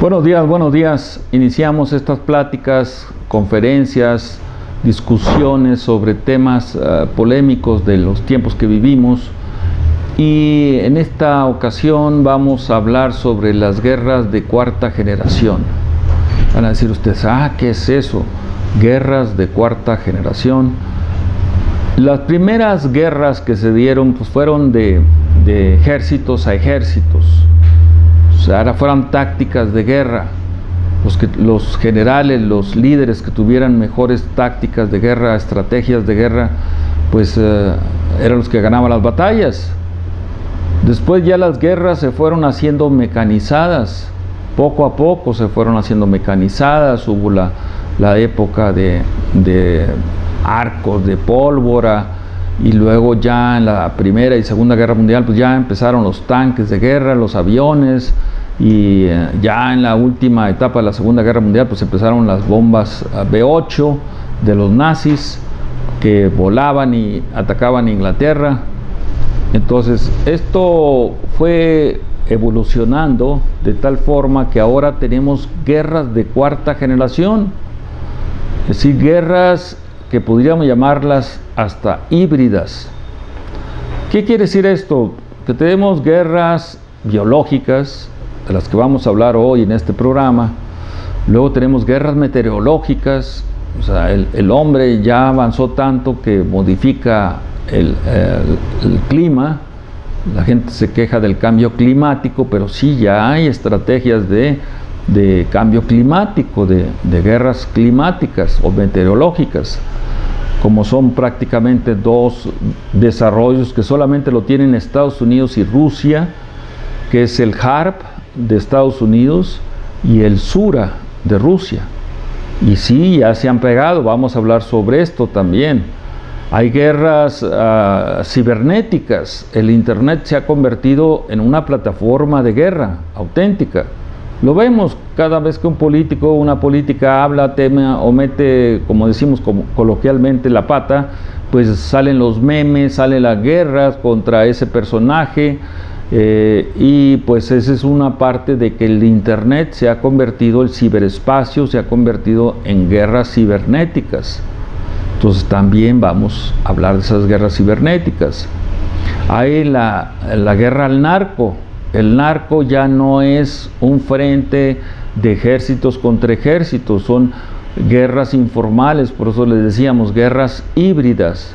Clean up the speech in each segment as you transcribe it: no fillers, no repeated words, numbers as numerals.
Buenos días. Iniciamos estas pláticas, conferencias, discusiones sobre temas polémicos de los tiempos que vivimos. Y en esta ocasión vamos a hablar sobre las guerras de cuarta generación. Van a decir ustedes, ¿qué es eso? Guerras de cuarta generación. Las primeras guerras que se dieron pues, fueron de ejércitos a ejércitos. O sea, ahora fueron tácticas de guerra. Los generales, los líderes que tuvieran mejores tácticas de guerra, estrategias de guerra, pues eran los que ganaban las batallas. Después ya las guerras se fueron haciendo mecanizadas. Poco a poco se fueron haciendo mecanizadas. Hubo la época de arcos de pólvora, y luego ya en la Primera y Segunda Guerra Mundial pues ya empezaron los tanques de guerra, los aviones, y ya en la última etapa de la Segunda Guerra Mundial pues empezaron las bombas B-8 de los nazis que volaban y atacaban Inglaterra. Entonces esto fue evolucionando de tal forma que ahora tenemos guerras de cuarta generación, es decir, guerras que podríamos llamarlas hasta híbridas. ¿Qué quiere decir esto? Que tenemos guerras biológicas, de las que vamos a hablar hoy en este programa. Luego tenemos guerras meteorológicas. O sea, el hombre ya avanzó tanto que modifica el clima. La gente se queja del cambio climático, pero sí ya hay estrategias de cambio climático, de guerras climáticas o meteorológicas, como son prácticamente dos desarrollos que solamente lo tienen Estados Unidos y Rusia, que es el HAARP de Estados Unidos y el SURA de Rusia. Y sí, ya se han pegado, vamos a hablar sobre esto también. Hay guerras cibernéticas. El Internet se ha convertido en una plataforma de guerra auténtica. Lo vemos cada vez que un político o una política habla, tema o mete, como decimos coloquialmente, la pata, pues salen los memes, sale la guerra contra ese personaje, y pues esa es una parte de que el Internet se ha convertido, el ciberespacio se ha convertido en guerras cibernéticas. Entonces también vamos a hablar de esas guerras cibernéticas. Hay la guerra al narco. El narco ya no es un frente de ejércitos contra ejércitos, son guerras informales, por eso les decíamos guerras híbridas.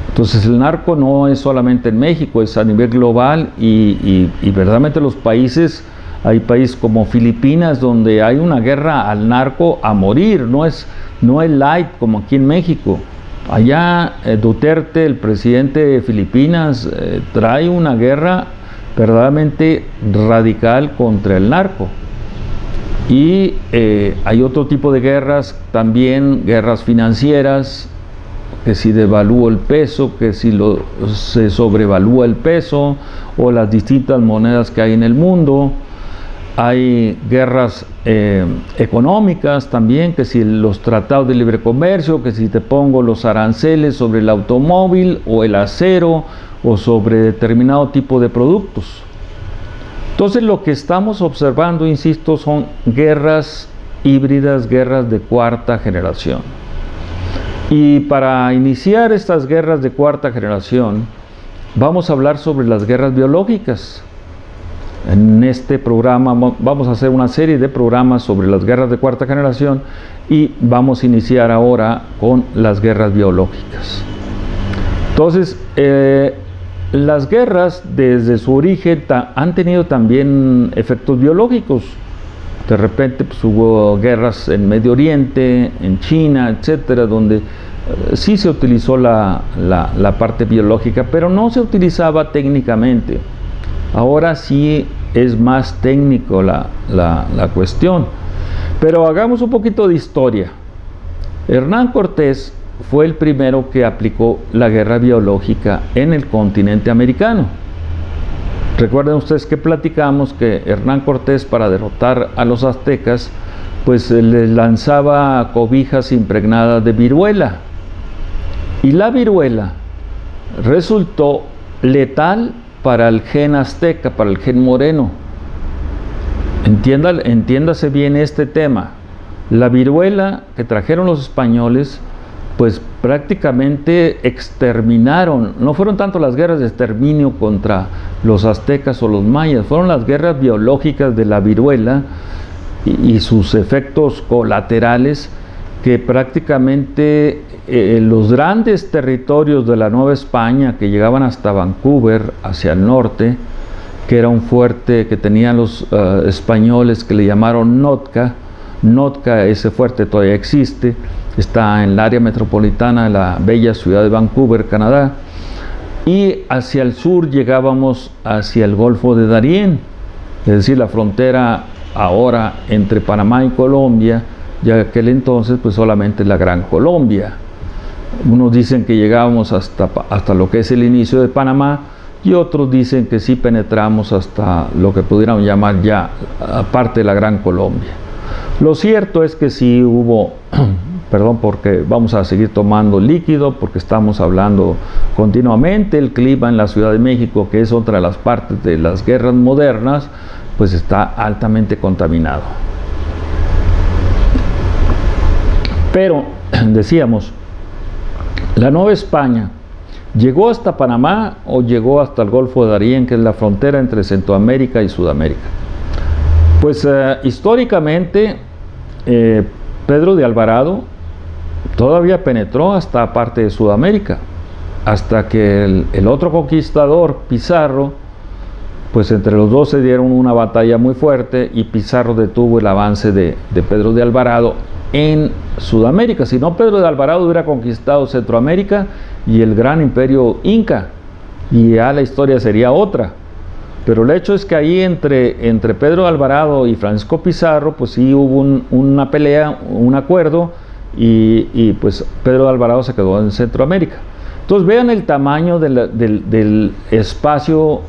Entonces el narco no es solamente en México, es a nivel global, y verdaderamente los países, hay países como Filipinas donde hay una guerra al narco a morir, no es light como aquí en México. Allá Duterte, el presidente de Filipinas, trae una guerra verdaderamente radical contra el narco. Y hay otro tipo de guerras también, guerras financieras, que si devalúa el peso, que si se sobrevalúa el peso, o las distintas monedas que hay en el mundo. Hay guerras económicas también, que si los tratados de libre comercio, que si te pongo los aranceles sobre el automóvil o el acero o sobre determinado tipo de productos. Entonces lo que estamos observando, insisto, son guerras híbridas, guerras de cuarta generación. Y para iniciar estas guerras de cuarta generación, vamos a hablar sobre las guerras biológicas. En este programa vamos a hacer una serie de programas sobre las guerras de cuarta generación, y vamos a iniciar ahora con las guerras biológicas. Entonces, las guerras desde su origen han tenido también efectos biológicos. De repente pues, hubo guerras en Medio Oriente, en China, etcétera, donde sí se utilizó la parte biológica, pero no se utilizaba técnicamente. Ahora sí es más técnico la cuestión. Pero hagamos un poquito de historia. Hernán Cortés fue el primero que aplicó la guerra biológica en el continente americano. Recuerden ustedes que platicamos que Hernán Cortés, para derrotar a los aztecas, pues les lanzaba cobijas impregnadas de viruela. Y la viruela resultó letal para el gen azteca, para el gen moreno. Entiéndase bien este tema. La viruela que trajeron los españoles, pues prácticamente exterminaron, no fueron tanto las guerras de exterminio contra los aztecas o los mayas, fueron las guerras biológicas de la viruela y sus efectos colaterales, que prácticamente los grandes territorios de la Nueva España, que llegaban hasta Vancouver, hacia el norte, que era un fuerte que tenían los españoles, que le llamaron Nootka. Nootka, ese fuerte todavía existe, está en el área metropolitana de la bella ciudad de Vancouver, Canadá, y hacia el sur llegábamos hacia el Golfo de Darién, es decir, la frontera ahora entre Panamá y Colombia, ya aquel entonces pues solamente la Gran Colombia. Unos dicen que llegábamos hasta lo que es el inicio de Panamá, y otros dicen que sí penetramos hasta lo que pudiéramos llamar ya parte de la Gran Colombia. Lo cierto es que sí hubo, perdón, porque vamos a seguir tomando líquido, porque estamos hablando continuamente, el clima en la Ciudad de México, que es otra de las partes de las guerras modernas, pues está altamente contaminado. Pero, decíamos, la Nueva España, ¿llegó hasta Panamá o llegó hasta el Golfo de Darién, que es la frontera entre Centroamérica y Sudamérica? Pues históricamente Pedro de Alvarado todavía penetró hasta parte de Sudamérica, hasta que el otro conquistador, Pizarro, pues entre los dos se dieron una batalla muy fuerte y Pizarro detuvo el avance de Pedro de Alvarado en Sudamérica. Si no, Pedro de Alvarado hubiera conquistado Centroamérica y el gran imperio inca, y ya la historia sería otra. Pero el hecho es que ahí entre Pedro de Alvarado y Francisco Pizarro, pues sí hubo una pelea, un acuerdo, y pues Pedro de Alvarado se quedó en Centroamérica. Entonces vean el tamaño del espacio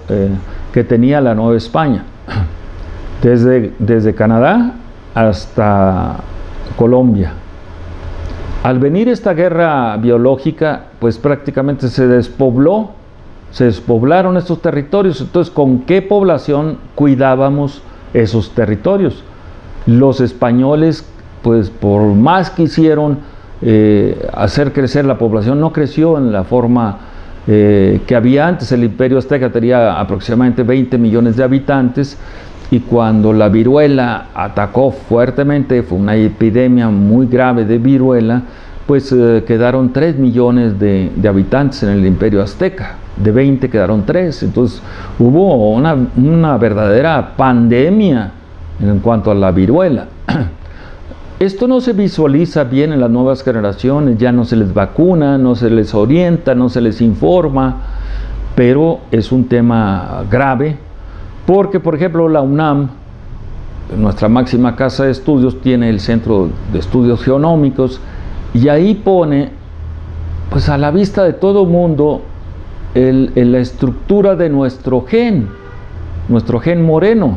que tenía la Nueva España, desde Canadá hasta Colombia. Al venir esta guerra biológica, pues prácticamente se despoblaron estos territorios. Entonces, ¿con qué población cuidábamos esos territorios? Los españoles, pues por más que quisieron hacer crecer la población, no creció en la forma que había antes. El imperio azteca tenía aproximadamente 20 millones de habitantes, y cuando la viruela atacó fuertemente, fue una epidemia muy grave de viruela, pues quedaron 3 millones de habitantes en el imperio azteca. De 20 quedaron 3, entonces hubo una verdadera pandemia en cuanto a la viruela. Esto no se visualiza bien en las nuevas generaciones, ya no se les vacuna, no se les orienta, no se les informa, pero es un tema grave, porque por ejemplo la UNAM, nuestra máxima casa de estudios, tiene el Centro de Estudios Geonómicos, y ahí pone pues a la vista de todo mundo la estructura de nuestro gen moreno.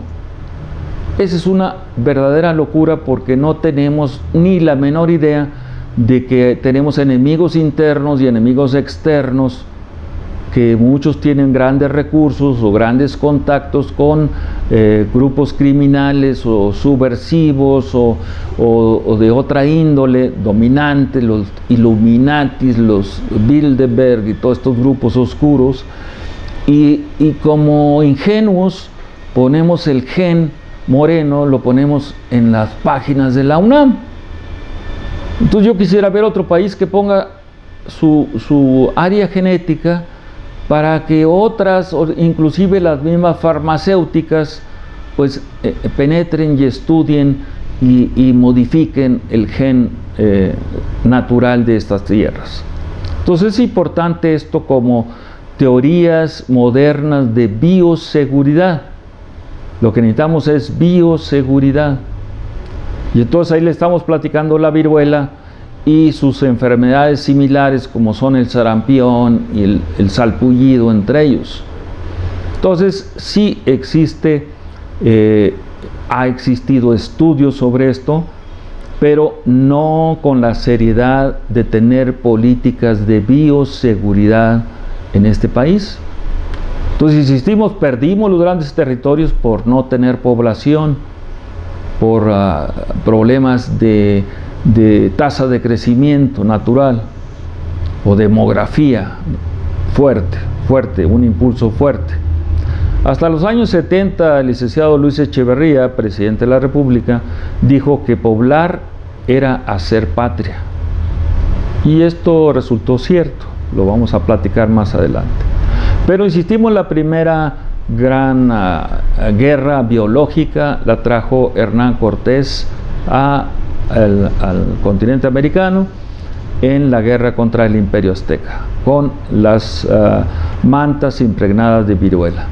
Esa es una verdadera locura, porque no tenemos ni la menor idea de que tenemos enemigos internos y enemigos externos, que muchos tienen grandes recursos o grandes contactos con grupos criminales o subversivos o de otra índole dominante, los Illuminatis, los Bilderberg y todos estos grupos oscuros, y como ingenuos ponemos el gen moreno, lo ponemos en las páginas de la UNAM. Entonces yo quisiera ver otro país que ponga su área genética, para que otras, inclusive las mismas farmacéuticas, pues penetren y estudien y modifiquen el gen natural de estas tierras. Entonces es importante esto como teorías modernas de bioseguridad. Lo que necesitamos es bioseguridad. Y entonces ahí le estamos platicando la viruela y sus enfermedades similares, como son el sarampión y el salpullido, entre ellos. Entonces sí ha existido estudios sobre esto, pero no con la seriedad de tener políticas de bioseguridad en este país. Entonces insistimos, perdimos los grandes territorios por no tener población, por problemas de tasa de crecimiento natural o demografía fuerte, un impulso fuerte. Hasta los años 70, el licenciado Luis Echeverría, presidente de la República, dijo que poblar era hacer patria. Y esto resultó cierto, lo vamos a platicar más adelante. Pero insistimos, la primera gran guerra biológica la trajo Hernán Cortés al continente americano en la guerra contra el Imperio Azteca, con las mantas impregnadas de viruela.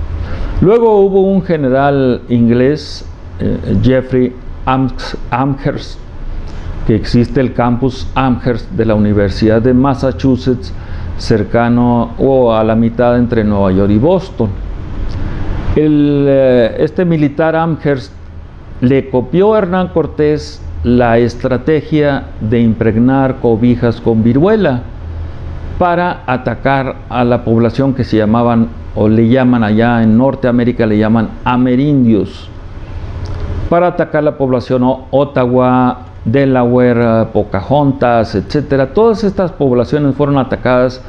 Luego hubo un general inglés, Jeffrey Amherst, que existe el campus Amherst de la Universidad de Massachusetts, cercano o a la mitad entre Nueva York y Boston. Este militar Amherst le copió a Hernán Cortés la estrategia de impregnar cobijas con viruela para atacar a la población que se llamaban, o le llaman allá en Norteamérica, le llaman amerindios, para atacar la población Ottawa, Delaware, Pocahontas, etcétera. Todas estas poblaciones fueron atacadas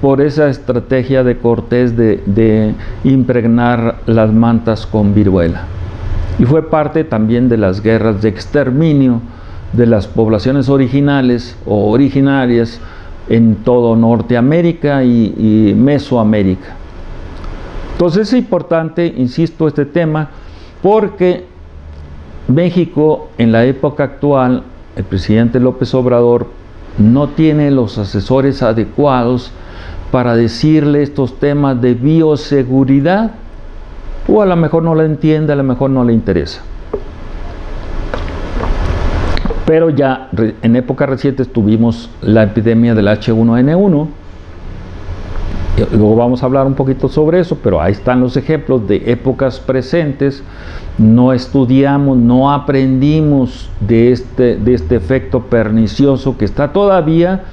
por esa estrategia de Cortés de impregnar las mantas con viruela. Y fue parte también de las guerras de exterminio de las poblaciones originales o originarias en todo Norteamérica y Mesoamérica. Entonces es importante, insisto, este tema, porque México en la época actual, el presidente López Obrador no tiene los asesores adecuados para decirle estos temas de bioseguridad, o a lo mejor no la entiende, a lo mejor no le interesa. Pero ya en épocas recientes tuvimos la epidemia del H1N1. Luego vamos a hablar un poquito sobre eso, pero ahí están los ejemplos de épocas presentes. No estudiamos, no aprendimos de este efecto pernicioso que está todavía.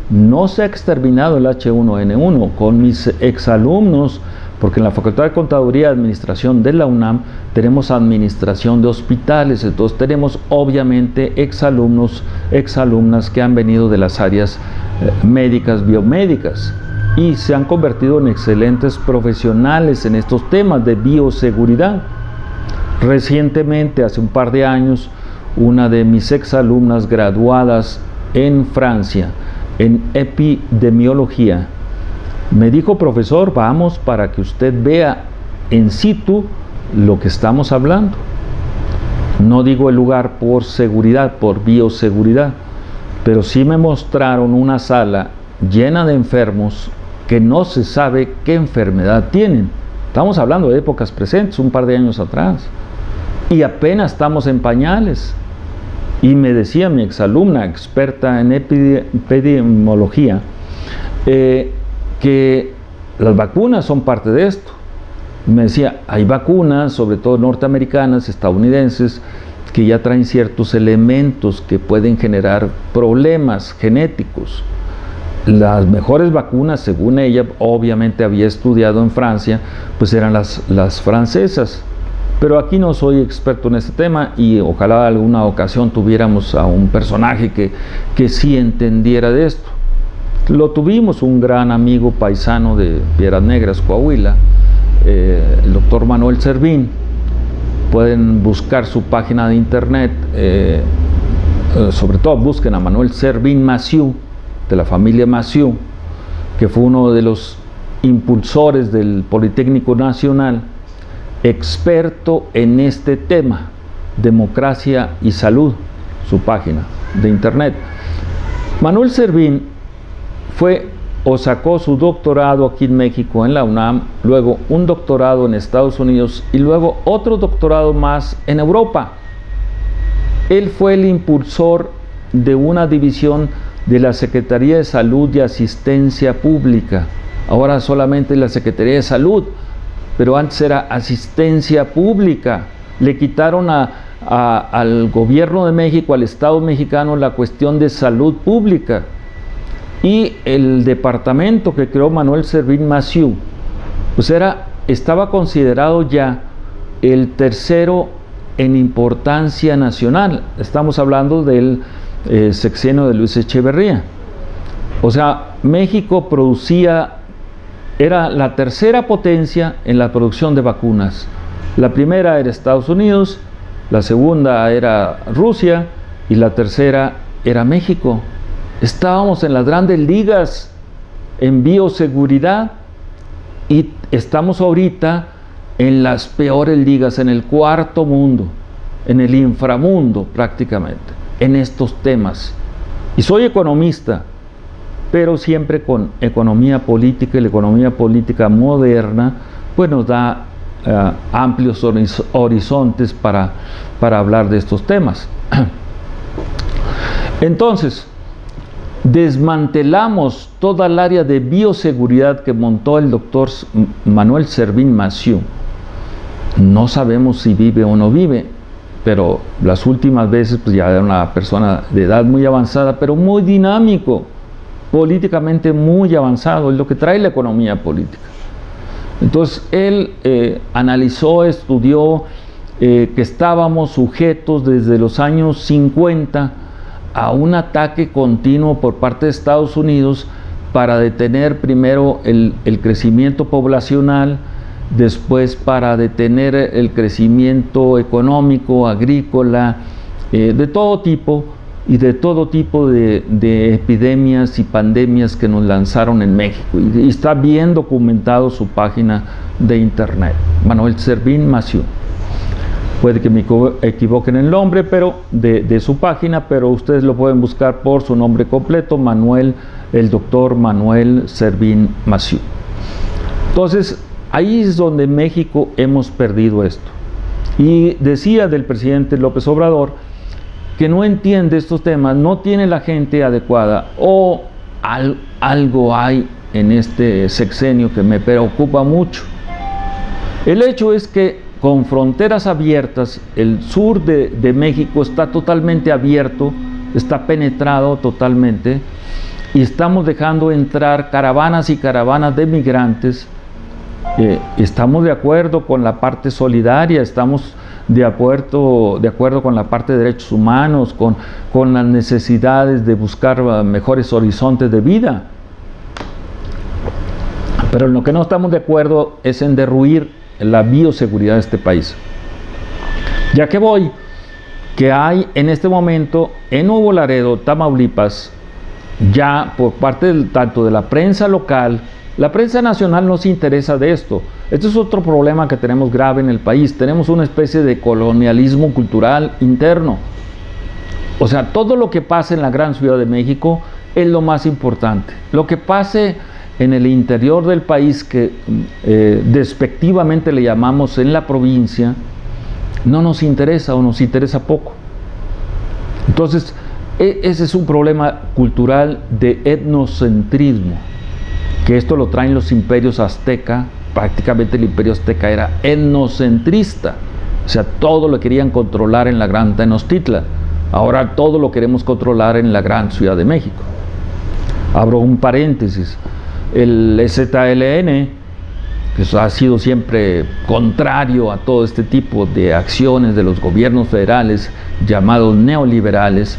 No se ha exterminado el H1N1. Con mis exalumnos, porque en la Facultad de Contaduría y Administración de la UNAM tenemos administración de hospitales, entonces tenemos obviamente exalumnos, exalumnas que han venido de las áreas médicas, biomédicas, y se han convertido en excelentes profesionales en estos temas de bioseguridad. Recientemente, hace un par de años, una de mis exalumnas graduadas en Francia en epidemiología me dijo: profesor, vamos para que usted vea in situ lo que estamos hablando. No digo el lugar por seguridad, por bioseguridad, pero sí me mostraron una sala llena de enfermos que no se sabe qué enfermedad tienen. Estamos hablando de épocas presentes, un par de años atrás, y apenas estamos en pañales. Y me decía mi exalumna, experta en epidemiología, que las vacunas son parte de esto. Me decía, hay vacunas, sobre todo norteamericanas, estadounidenses, que ya traen ciertos elementos que pueden generar problemas genéticos. Las mejores vacunas, según ella, obviamente había estudiado en Francia, pues eran las francesas. Pero aquí no soy experto en este tema, y ojalá alguna ocasión tuviéramos a un personaje que sí entendiera de esto. Lo tuvimos, un gran amigo paisano de Piedras Negras, Coahuila, el doctor Manuel Servín. Pueden buscar su página de internet, sobre todo busquen a Manuel Servín Massieu, de la familia Massieu, que fue uno de los impulsores del Politécnico Nacional, experto en este tema, democracia y salud, su página de internet. Manuel Servín sacó su doctorado aquí en México, en la UNAM, luego un doctorado en Estados Unidos y luego otro doctorado más en Europa. Él fue el impulsor de una división de la Secretaría de Salud y Asistencia Pública. Ahora solamente la Secretaría de Salud, pero antes era Asistencia Pública. Le quitaron al gobierno de México, al Estado mexicano, la cuestión de salud pública. Y el departamento que creó Manuel Servín Massieu, pues estaba considerado ya el tercero en importancia nacional. Estamos hablando del sexenio de Luis Echeverría. O sea, México era la tercera potencia en la producción de vacunas. La primera era Estados Unidos, la segunda era Rusia y la tercera era México. Estábamos en las grandes ligas en bioseguridad y estamos ahorita en las peores ligas, en el cuarto mundo, en el inframundo prácticamente, en estos temas. Y soy economista, pero siempre con economía política, y la economía política moderna pues nos da amplios horizontes para hablar de estos temas. Entonces, desmantelamos toda el área de bioseguridad que montó el doctor Manuel Servín Massieu. No sabemos si vive o no vive, pero las últimas veces pues ya era una persona de edad muy avanzada, pero muy dinámico, políticamente muy avanzado, es lo que trae la economía política. Entonces él analizó, estudió que estábamos sujetos desde los años 50 a un ataque continuo por parte de Estados Unidos para detener primero el crecimiento poblacional, después para detener el crecimiento económico, agrícola, de todo tipo, y de todo tipo de epidemias y pandemias que nos lanzaron en México. Y está bien documentado su página de internet, Manuel Servín Massieu. Puede que me equivoque en el nombre de su página, pero ustedes lo pueden buscar por su nombre completo, el doctor Manuel Servín Massieu. Entonces, ahí es donde México hemos perdido esto. Y decía del presidente López Obrador que no entiende estos temas, no tiene la gente adecuada, o algo hay en este sexenio que me preocupa mucho. El hecho es que con fronteras abiertas, el sur de México está totalmente abierto, está penetrado totalmente, y estamos dejando entrar caravanas y caravanas de migrantes. Estamos de acuerdo con la parte solidaria, estamos de acuerdo con la parte de derechos humanos, con las necesidades de buscar mejores horizontes de vida. Pero en lo que no estamos de acuerdo es en derruir la bioseguridad de este país. Ya que voy, que hay en este momento en Nuevo Laredo, Tamaulipas, ya por parte tanto de la prensa local, la prensa nacional no se interesa de esto. Este es otro problema que tenemos grave en el país. Tenemos una especie de colonialismo cultural interno. O sea, todo lo que pasa en la gran Ciudad de México es lo más importante. Lo que pase en el interior del país, que despectivamente le llamamos en la provincia, no nos interesa o nos interesa poco. Entonces, ese es un problema cultural de etnocentrismo, que esto lo traen los imperios azteca. Prácticamente el imperio azteca era etnocentrista, o sea, todo lo querían controlar en la gran Tenochtitlan. Ahora todo lo queremos controlar en la gran Ciudad de México. Abro un paréntesis. El EZLN, que ha sido siempre contrario a todo este tipo de acciones de los gobiernos federales llamados neoliberales.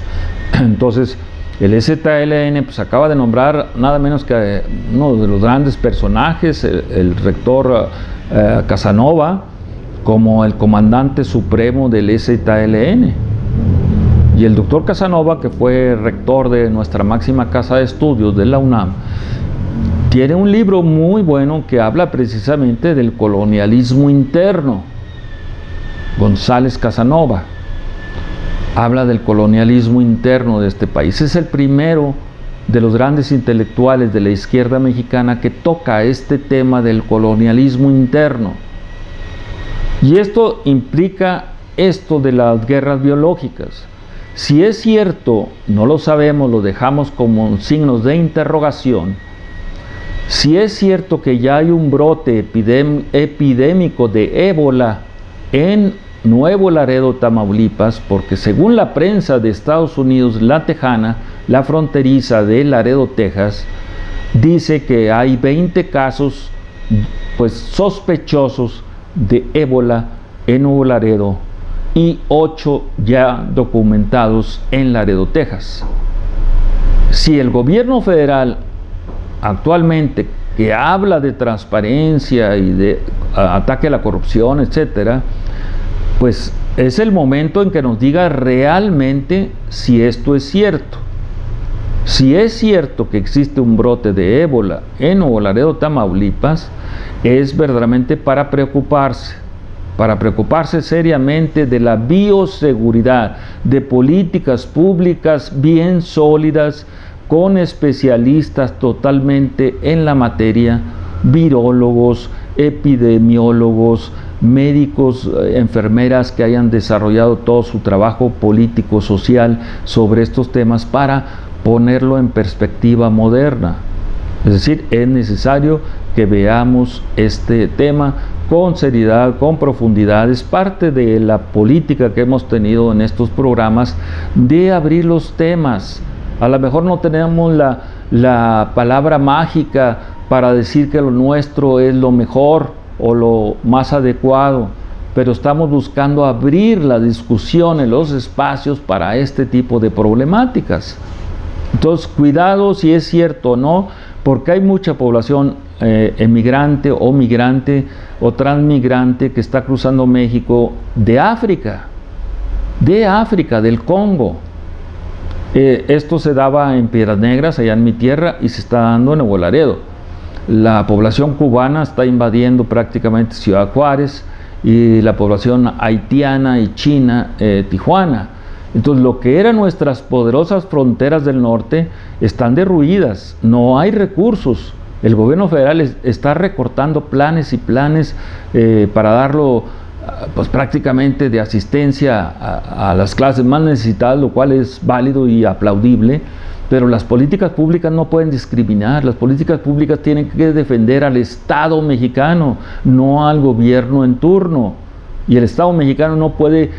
Entonces, el EZLN pues acaba de nombrar nada menos que uno de los grandes personajes, el rector Casanova, como el comandante supremo del EZLN. Y el doctor Casanova, que fue rector de nuestra máxima casa de estudios de la UNAM, tiene un libro muy bueno que habla precisamente del colonialismo interno. González Casanova habla del colonialismo interno de este país. Es el primero de los grandes intelectuales de la izquierda mexicana que toca este tema del colonialismo interno. Y esto implica esto de las guerras biológicas. Si es cierto, no lo sabemos, lo dejamos como signos de interrogación. Si es cierto que ya hay un brote epidémico de ébola en Nuevo Laredo, Tamaulipas, porque según la prensa de Estados Unidos, la tejana, la fronteriza de Laredo, Texas, dice que hay 20 casos pues sospechosos de ébola en Nuevo Laredo, y 8 ya documentados en Laredo, Texas. Si el gobierno federal actualmente, que habla de transparencia y de ataque a la corrupción, etcétera, pues es el momento en que nos diga realmente si esto es cierto. Si es cierto que existe un brote de ébola en Nuevo Laredo, Tamaulipas, es verdaderamente para preocuparse seriamente de la bioseguridad, de políticas públicas bien sólidas, con especialistas totalmente en la materia, virólogos, epidemiólogos, médicos, enfermeras que hayan desarrollado todo su trabajo político, social sobre estos temas para ponerlo en perspectiva moderna. Es decir, es necesario que veamos este tema con seriedad, con profundidad. Es parte de la política que hemos tenido en estos programas de abrir los temas. A lo mejor no tenemos la palabra mágica para decir que lo nuestro es lo mejor o lo más adecuado, pero estamos buscando abrir la discusión en los espacios para este tipo de problemáticas. Entonces, cuidado si es cierto o no, porque hay mucha población emigrante o migrante o transmigrante que está cruzando México de África, del Congo. Esto se daba en Piedras Negras, allá en mi tierra, y se está dando en Nuevo Laredo. La población cubana está invadiendo prácticamente Ciudad Juárez, y la población haitiana y china, Tijuana. Entonces, lo que eran nuestras poderosas fronteras del norte están derruidas, no hay recursos. El gobierno federal está recortando planes y planes para darlo pues prácticamente de asistencia a las clases más necesitadas, lo cual es válido y aplaudible, pero las políticas públicas no pueden discriminar. Las políticas públicas tienen que defender al Estado mexicano, no al gobierno en turno. Y el Estado mexicano no puede,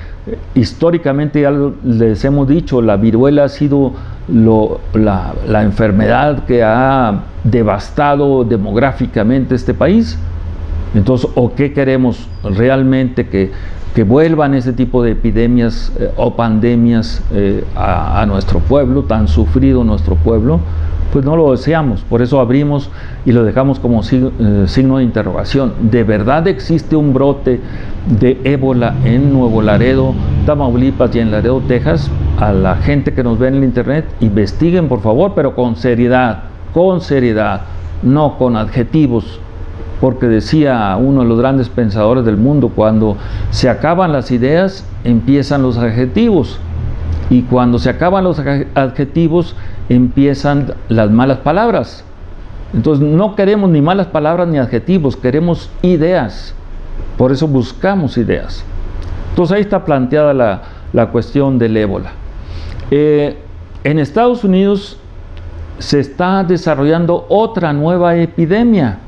históricamente ya les hemos dicho, la viruela ha sido la enfermedad que ha devastado demográficamente este país. Entonces, ¿o qué queremos realmente? Que vuelvan ese tipo de epidemias o pandemias a nuestro pueblo, tan sufrido nuestro pueblo. Pues no lo deseamos, por eso abrimos y lo dejamos como signo de interrogación. ¿De verdad existe un brote de ébola en Nuevo Laredo, Tamaulipas y en Laredo, Texas? A la gente que nos ve en el internet, investiguen por favor, pero con seriedad, no con adjetivos, porque decía uno de los grandes pensadores del mundo, cuando se acaban las ideas, empiezan los adjetivos, y cuando se acaban los adjetivos, empiezan las malas palabras. Entonces no queremos ni malas palabras ni adjetivos, queremos ideas. Por eso buscamos ideas. Entonces ahí está planteada la cuestión del ébola. En Estados Unidos se está desarrollando otra nueva epidemia,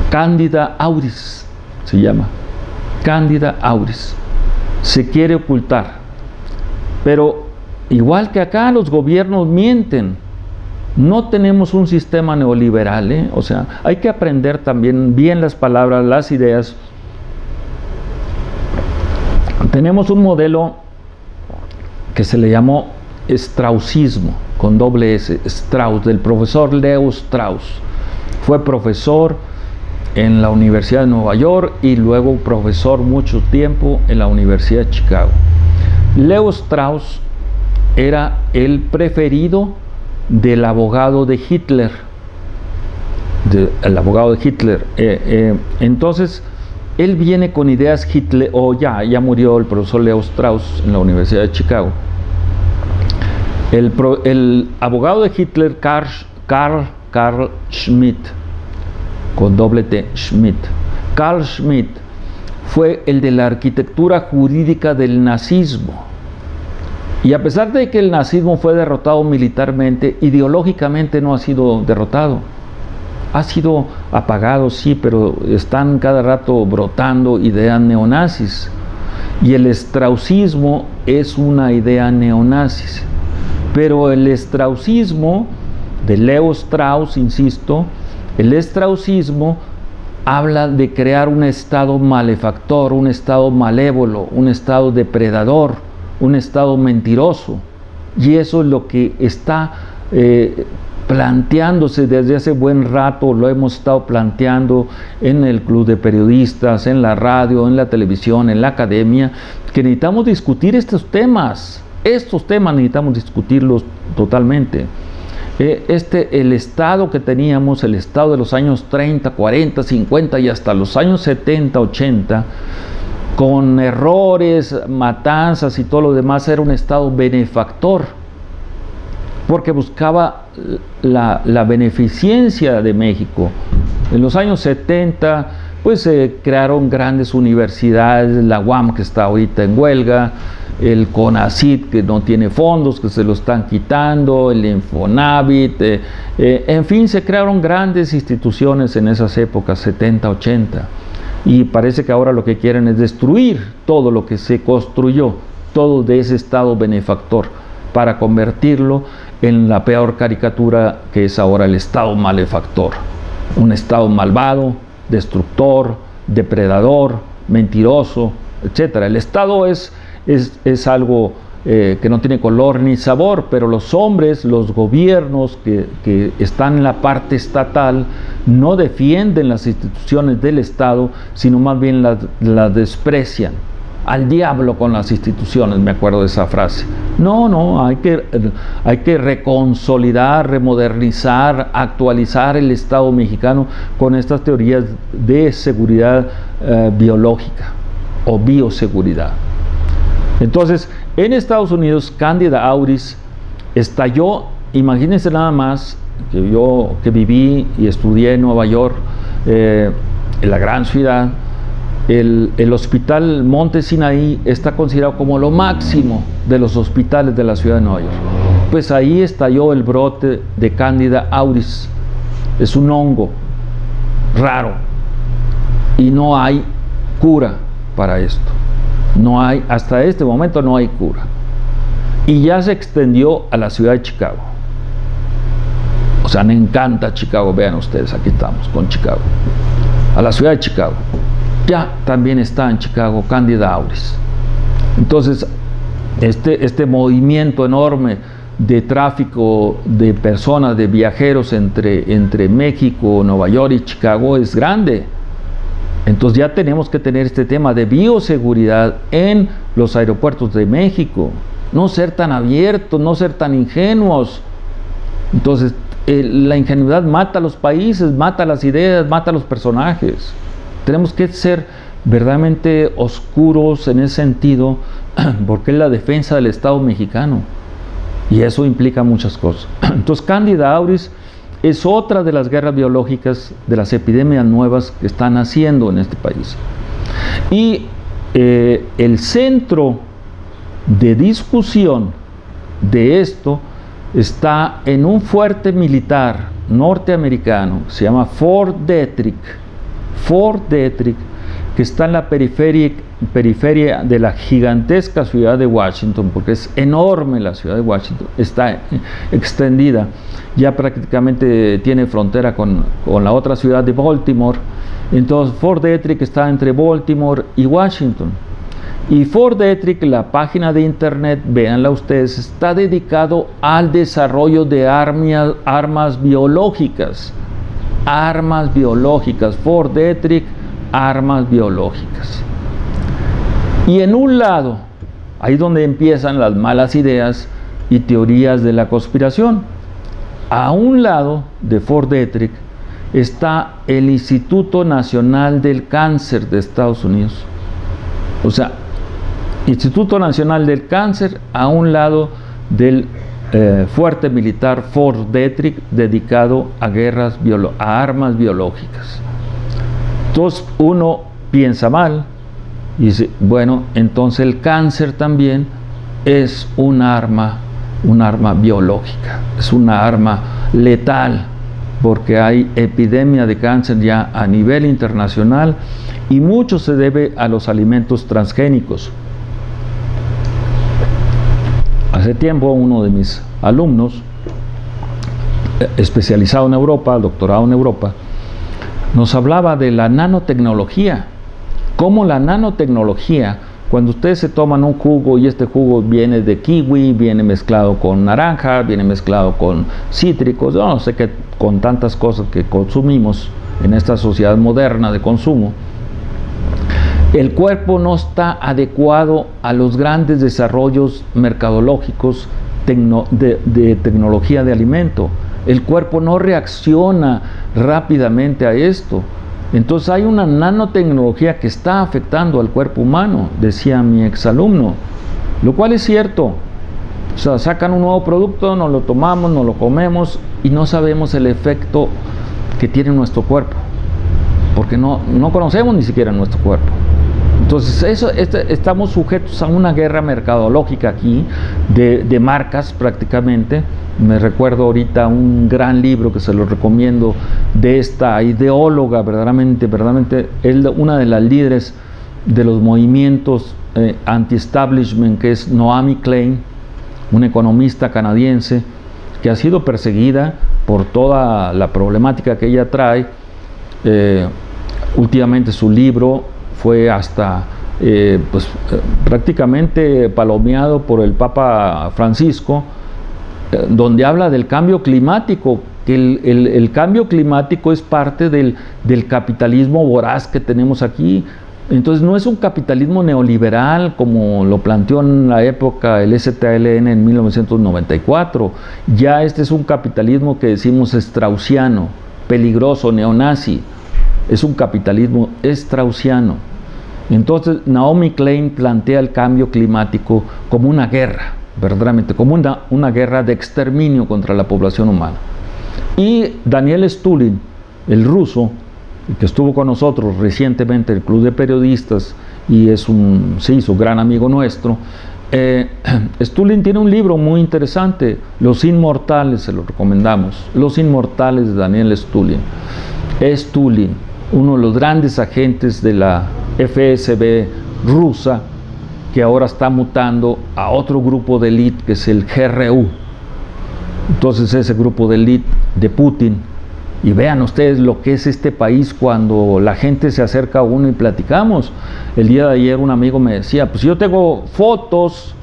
Candida auris se llama, Candida auris. Se quiere ocultar, pero igual que acá los gobiernos mienten. No tenemos un sistema neoliberal, o sea, hay que aprender también bien las palabras, las ideas. Tenemos un modelo que se le llamó Straussismo, con doble S, Strauss, del profesor Leo Strauss. Fue profesor en la Universidad de Nueva York y luego profesor mucho tiempo en la Universidad de Chicago. Leo Strauss era el preferido del abogado de Hitler, entonces él viene con ideas Hitler, ya murió el profesor Leo Strauss en la Universidad de Chicago. El abogado de Hitler, Carl Schmitt, con doble T, Schmitt. Carl Schmitt fue el de la arquitectura jurídica del nazismo. Y a pesar de que el nazismo fue derrotado militarmente, ideológicamente no ha sido derrotado. Ha sido apagado, sí, pero están cada rato brotando ideas neonazis. Y el straussismo es una idea neonazis. Pero el straussismo de Leo Strauss, insisto, el straussismo habla de crear un Estado malefactor, un Estado malévolo, un Estado depredador, un Estado mentiroso. Y eso es lo que está planteándose desde hace buen rato, lo hemos estado planteando en el Club de Periodistas, en la radio, en la televisión, en la academia, que necesitamos discutir estos temas necesitamos discutirlos totalmente. El Estado que teníamos, el Estado de los años 30, 40, 50 y hasta los años 70, 80, con errores, matanzas y todo lo demás, era un Estado benefactor, porque buscaba la beneficencia de México. En los años 70, pues se crearon grandes universidades, la UAM que está ahorita en huelga, el CONACYT que no tiene fondos, que se lo están quitando, el Infonavit, en fin, se crearon grandes instituciones en esas épocas, 70, 80, y parece que ahora lo que quieren es destruir todo lo que se construyó, todo de ese Estado benefactor, para convertirlo en la peor caricatura que es ahora el Estado malefactor, un Estado malvado, destructor, depredador, mentiroso, etc. El Estado es algo que no tiene color ni sabor, pero los hombres, los gobiernos que están en la parte estatal no defienden las instituciones del Estado, sino más bien las desprecian. Al diablo con las instituciones, me acuerdo de esa frase. No, hay que reconsolidar, remodernizar, actualizar el Estado mexicano con estas teorías de seguridad biológica o bioseguridad. Entonces, en Estados Unidos, Cándida Auris estalló, imagínense nada más, que viví y estudié en Nueva York, en la gran ciudad. El hospital Monte Sinaí está considerado como lo máximo de los hospitales de la ciudad de Nueva York. Pues ahí estalló el brote de Cándida Auris. Es un hongo raro y no hay cura para esto. Hasta este momento no hay cura. Y ya se extendió a la ciudad de Chicago. O sea, me encanta Chicago. Vean ustedes, aquí estamos con Chicago. A la ciudad de Chicago. Ya también está en Chicago Cándida Auris. Entonces, este movimiento enorme de tráfico de personas, de viajeros entre México, Nueva York y Chicago es grande. Entonces ya tenemos que tener este tema de bioseguridad en los aeropuertos de México. No ser tan abiertos, no ser tan ingenuos. Entonces, la ingenuidad mata a los países, mata las ideas, mata a los personajes. Tenemos que ser verdaderamente oscuros en ese sentido, porque es la defensa del Estado mexicano. Y eso implica muchas cosas. Entonces, Cándida Auris es otra de las guerras biológicas, de las epidemias nuevas que están naciendo en este país. Y el centro de discusión de esto está en un fuerte militar norteamericano, se llama Fort Detrick, que está en la periferia de la gigantesca ciudad de Washington, porque es enorme la ciudad de Washington, está extendida, ya prácticamente tiene frontera con la otra ciudad de Baltimore. Entonces Fort Detrick está entre Baltimore y Washington. Y Fort Detrick, la página de internet, véanla ustedes, está dedicado al desarrollo de armas biológicas. Armas biológicas, Fort Detrick, armas biológicas. Y en un lado, ahí donde empiezan las malas ideas y teorías de la conspiración, a un lado de Fort Detrick está el Instituto Nacional del Cáncer de Estados Unidos. O sea, Instituto Nacional del Cáncer a un lado del fuerte militar Fort Detrick, dedicado a a armas biológicas. Entonces uno piensa mal y dice, bueno, entonces el cáncer también es un arma biológica, es una arma letal, porque hay epidemia de cáncer ya a nivel internacional y mucho se debe a los alimentos transgénicos. Hace tiempo uno de mis alumnos, especializado en Europa, doctorado en Europa, nos hablaba de la nanotecnología, cómo la nanotecnología, cuando ustedes se toman un jugo y este jugo viene de kiwi, viene mezclado con naranja, viene mezclado con cítricos, yo no sé qué, con tantas cosas que consumimos en esta sociedad moderna de consumo, el cuerpo no está adecuado a los grandes desarrollos mercadológicos de tecnología de alimento. El cuerpo no reacciona rápidamente a esto. Entonces hay una nanotecnología que está afectando al cuerpo humano, decía mi exalumno, lo cual es cierto. O sea, sacan un nuevo producto, nos lo tomamos, nos lo comemos y no sabemos el efecto que tiene nuestro cuerpo, porque no conocemos ni siquiera nuestro cuerpo. Entonces estamos sujetos a una guerra mercadológica aquí, de marcas prácticamente. Me recuerdo ahorita un gran libro que se lo recomiendo, de esta ideóloga, verdaderamente es una de las líderes de los movimientos anti-establishment, que es Naomi Klein, una economista canadiense que ha sido perseguida por toda la problemática que ella trae. Últimamente su libro fue hasta prácticamente palomeado por el Papa Francisco, donde habla del cambio climático, que el cambio climático es parte del capitalismo voraz que tenemos aquí. Entonces no es un capitalismo neoliberal como lo planteó en la época el STLN en 1994, ya este es un capitalismo que decimos straussiano, peligroso, neonazi, es un capitalismo straussiano. Entonces Naomi Klein plantea el cambio climático como una guerra, verdaderamente, como una guerra de exterminio contra la población humana. Y Daniel Stulin, el ruso, que estuvo con nosotros recientemente en el Club de Periodistas y se hizo gran amigo nuestro, Stulin tiene un libro muy interesante, Los Inmortales, se lo recomendamos, Los Inmortales de Daniel Stulin. Stulin, uno de los grandes agentes de la FSB rusa, que ahora está mutando a otro grupo de élite que es el GRU. Entonces ese grupo de élite de Putin, y vean ustedes lo que es este país cuando la gente se acerca a uno y platicamos. El día de ayer un amigo me decía, pues yo tengo fotos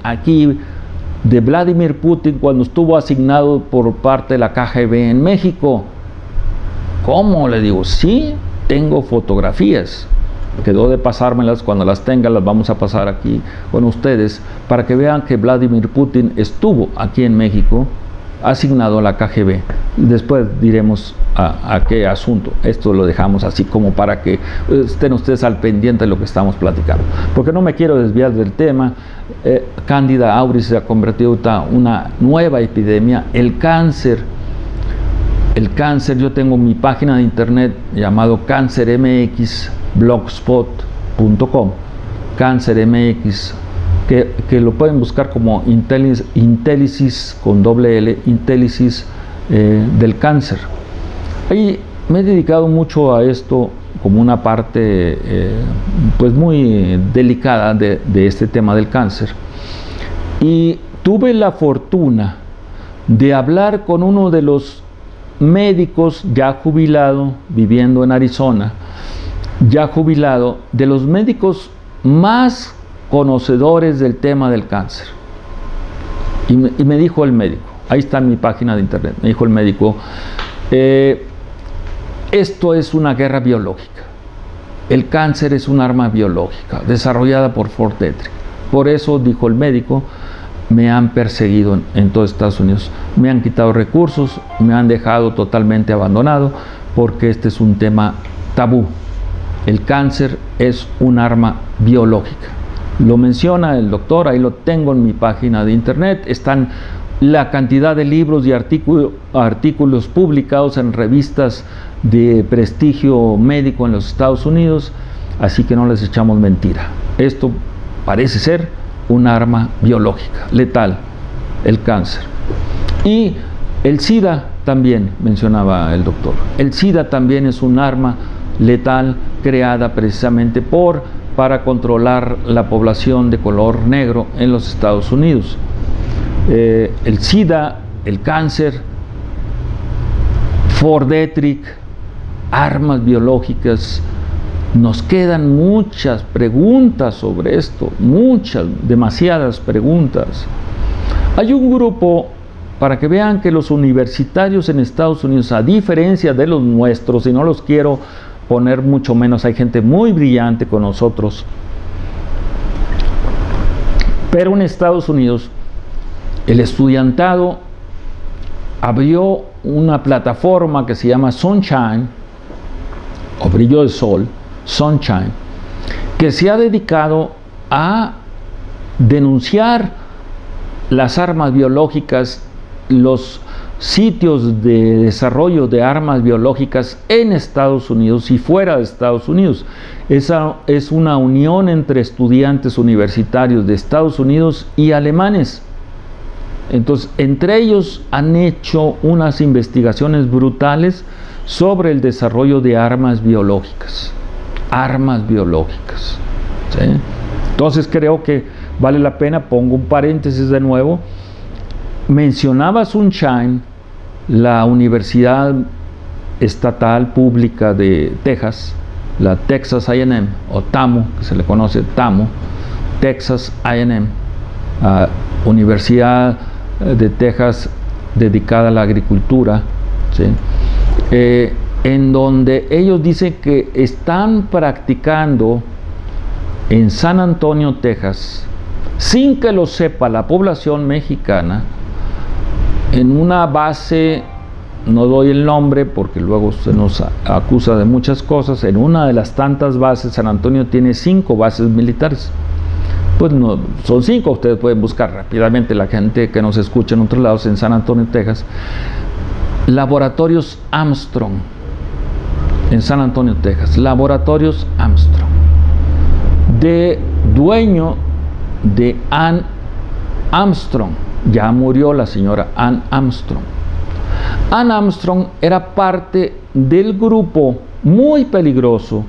aquí de Vladimir Putin cuando estuvo asignado por parte de la KGB en México. ¿Cómo? Le digo, sí, tengo fotografías. Quedó de pasármelas, cuando las tenga las vamos a pasar aquí con ustedes para que vean que Vladimir Putin estuvo aquí en México asignado a la KGB. Después diremos a qué asunto. Esto lo dejamos así como para que estén ustedes al pendiente de lo que estamos platicando, porque no me quiero desviar del tema. Cándida auris se ha convertido en una nueva epidemia. El cáncer, yo tengo mi página de internet llamado cancermx.blogspot.com, cancermx, que lo pueden buscar como Intellisis con doble L, Intellisis del cáncer. Ahí me he dedicado mucho a esto como una parte pues muy delicada de este tema del cáncer, y tuve la fortuna de hablar con uno de los médicos ya jubilado, viviendo en Arizona, ya jubilado, de los médicos más conocedores del tema del cáncer. Y me dijo el médico, ahí está en mi página de internet, me dijo el médico, esto es una guerra biológica, el cáncer es un arma biológica desarrollada por Fort Detrick. Por eso, dijo el médico, me han perseguido en todo Estados Unidos, me han quitado recursos, me han dejado totalmente abandonado, porque este es un tema tabú. El cáncer es un arma biológica. Lo menciona el doctor, ahí lo tengo en mi página de internet, están la cantidad de libros y artículos publicados en revistas de prestigio médico en los Estados Unidos, así que no les echamos mentira. Esto parece ser un arma biológica, letal, el cáncer. Y el SIDA también, mencionaba el doctor, el SIDA también es un arma letal creada precisamente para controlar la población de color negro en los Estados Unidos. El SIDA, el cáncer, Fort Detrick, armas biológicas. Nos quedan muchas preguntas sobre esto, muchas, demasiadas preguntas. Hay un grupo, para que vean que los universitarios en Estados Unidos, a diferencia de los nuestros, y no los quiero poner mucho menos, hay gente muy brillante con nosotros, pero en Estados Unidos el estudiantado abrió una plataforma que se llama Sunshine, o Brillo de Sol, Sunshine, que se ha dedicado a denunciar las armas biológicas, los sitios de desarrollo de armas biológicas en Estados Unidos y fuera de Estados Unidos. Esa es una unión entre estudiantes universitarios de Estados Unidos y alemanes. Entonces, entre ellos han hecho unas investigaciones brutales sobre el desarrollo de armas biológicas. Armas biológicas. ¿Sí? Entonces creo que vale la pena, pongo un paréntesis de nuevo. Mencionaba Sunshine, la Universidad Estatal Pública de Texas, la Texas A&M, o TAMU, que se le conoce TAMU, Texas A&M, Universidad de Texas dedicada a la agricultura, ¿sí? En donde ellos dicen que están practicando en San Antonio, Texas, sin que lo sepa la población mexicana, en una base, no doy el nombre porque luego se nos acusa de muchas cosas, en una de las tantas bases. San Antonio tiene 5 bases militares. Pues no, son 5, ustedes pueden buscar rápidamente, la gente que nos escucha en otros lados, en San Antonio, Texas. Laboratorios Armstrong, en San Antonio, Texas. Laboratorios Armstrong, de dueño de Ann Armstrong. Ya murió la señora Ann Armstrong. Ann Armstrong era parte del grupo muy peligroso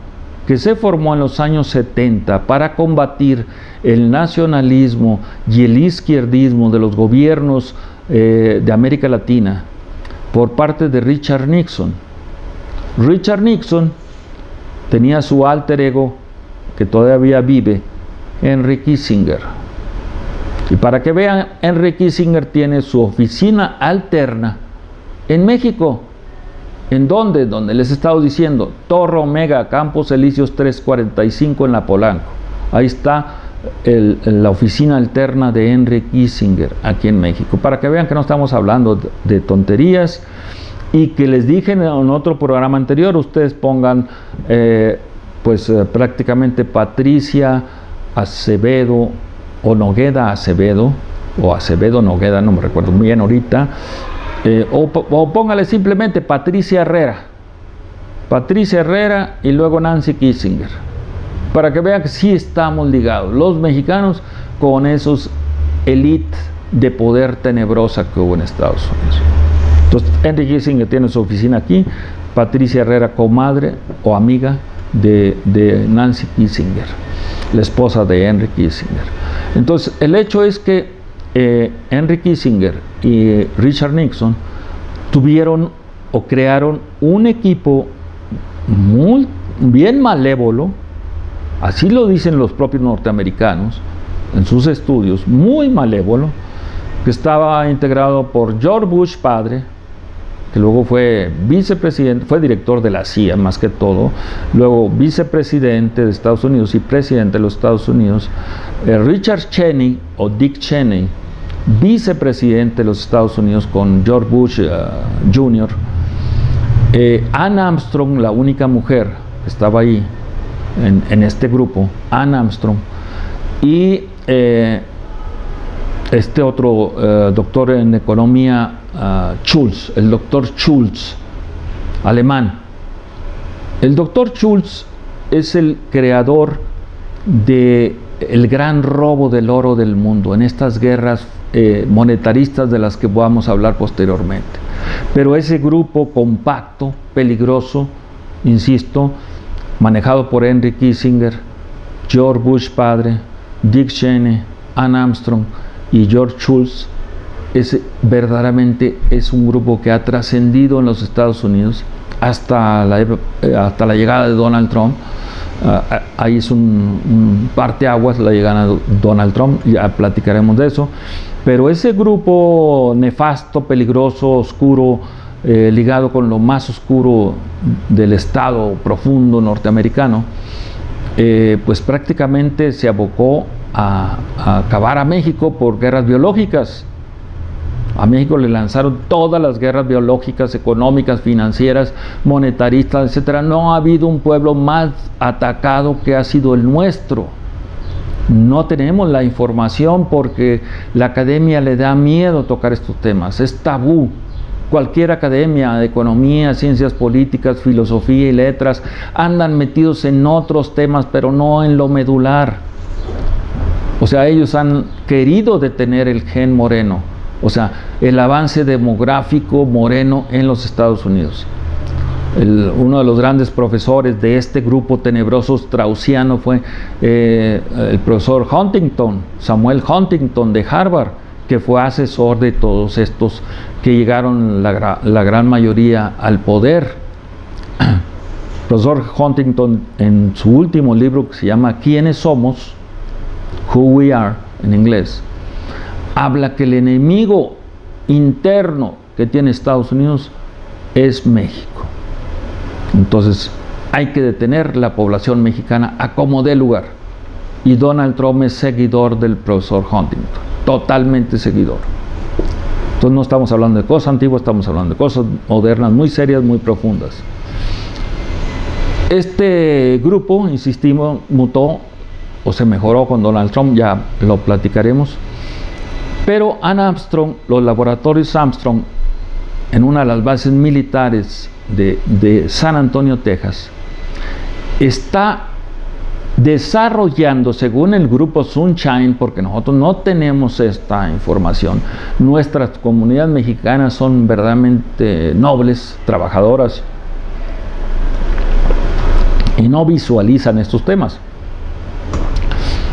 que se formó en los años 70 para combatir el nacionalismo y el izquierdismo de los gobiernos de América Latina por parte de Richard Nixon. Richard Nixon tenía su alter ego, que todavía vive, Henry Kissinger. Y para que vean, Henry Kissinger tiene su oficina alterna en México. ¿En dónde? Donde les he estado diciendo, Torre Omega, Campos Elíseos 345 en la Polanco. Ahí está la oficina alterna de Henry Kissinger aquí en México. Para que vean que no estamos hablando de tonterías, y que les dije en otro programa anterior, ustedes pongan prácticamente Patricia Acevedo o Nogueda Acevedo, o Acevedo Nogueda, no me recuerdo muy bien ahorita, o póngale simplemente Patricia Herrera y luego Nancy Kissinger, para que vean que sí estamos ligados los mexicanos con esos élites de poder tenebrosa que hubo en Estados Unidos. Entonces, Henry Kissinger tiene su oficina aquí, Patricia Herrera, comadre o amiga de Nancy Kissinger, la esposa de Henry Kissinger. Entonces, el hecho es que Henry Kissinger y Richard Nixon tuvieron o crearon un equipo muy bien malévolo, así lo dicen los propios norteamericanos en sus estudios, muy malévolo, que estaba integrado por George Bush padre, que luego fue vicepresidente, fue director de la CIA más que todo, luego vicepresidente de Estados Unidos y presidente de los Estados Unidos, Richard Cheney o Dick Cheney, vicepresidente de los Estados Unidos con George Bush Jr., Ann Armstrong, la única mujer que estaba ahí en este grupo, Ann Armstrong, y este otro doctor en economía, Schultz, el doctor Schultz, alemán. El doctor Schultz es el creador del gran robo del oro del mundo en estas guerras monetaristas de las que vamos a hablar posteriormente. Pero ese grupo compacto, peligroso, insisto, manejado por Henry Kissinger, George Bush padre, Dick Cheney, Ann Armstrong y George Schultz, verdaderamente es un grupo que ha trascendido en los Estados Unidos, hasta la llegada de Donald Trump. Ahí es un parteaguas la llegada de Donald Trump, ya platicaremos de eso. Pero ese grupo nefasto, peligroso, oscuro, ligado con lo más oscuro del Estado profundo norteamericano, pues prácticamente se abocó a acabar a México por guerras biológicas. A México le lanzaron todas las guerras biológicas, económicas, financieras, monetaristas, etcétera. No ha habido un pueblo más atacado que ha sido el nuestro. No tenemos la información porque la academia le da miedo tocar estos temas, es tabú. Cualquier academia de economía, ciencias políticas, filosofía y letras andan metidos en otros temas, pero no en lo medular. O sea, ellos han querido detener el gen moreno, o sea, el avance demográfico moreno en los Estados Unidos. Uno de los grandes profesores de este grupo tenebroso straussiano fue el profesor Huntington, Samuel Huntington de Harvard, que fue asesor de todos estos que llegaron la gran mayoría al poder. El profesor Huntington, en su último libro que se llama ¿Quiénes somos?, Who We Are, en inglés, habla que el enemigo interno que tiene Estados Unidos es México. Entonces hay que detener la población mexicana a como dé lugar. Y Donald Trump es seguidor del profesor Huntington, totalmente seguidor. Entonces no estamos hablando de cosas antiguas, estamos hablando de cosas modernas, muy serias, muy profundas. Este grupo, insistimos, mutó o se mejoró con Donald Trump, ya lo platicaremos. Pero Ann Armstrong, los laboratorios Armstrong, en una de las bases militares de San Antonio, Texas, está desarrollando, según el grupo Sunshine, porque nosotros no tenemos esta información, nuestras comunidades mexicanas son verdaderamente nobles, trabajadoras, y no visualizan estos temas.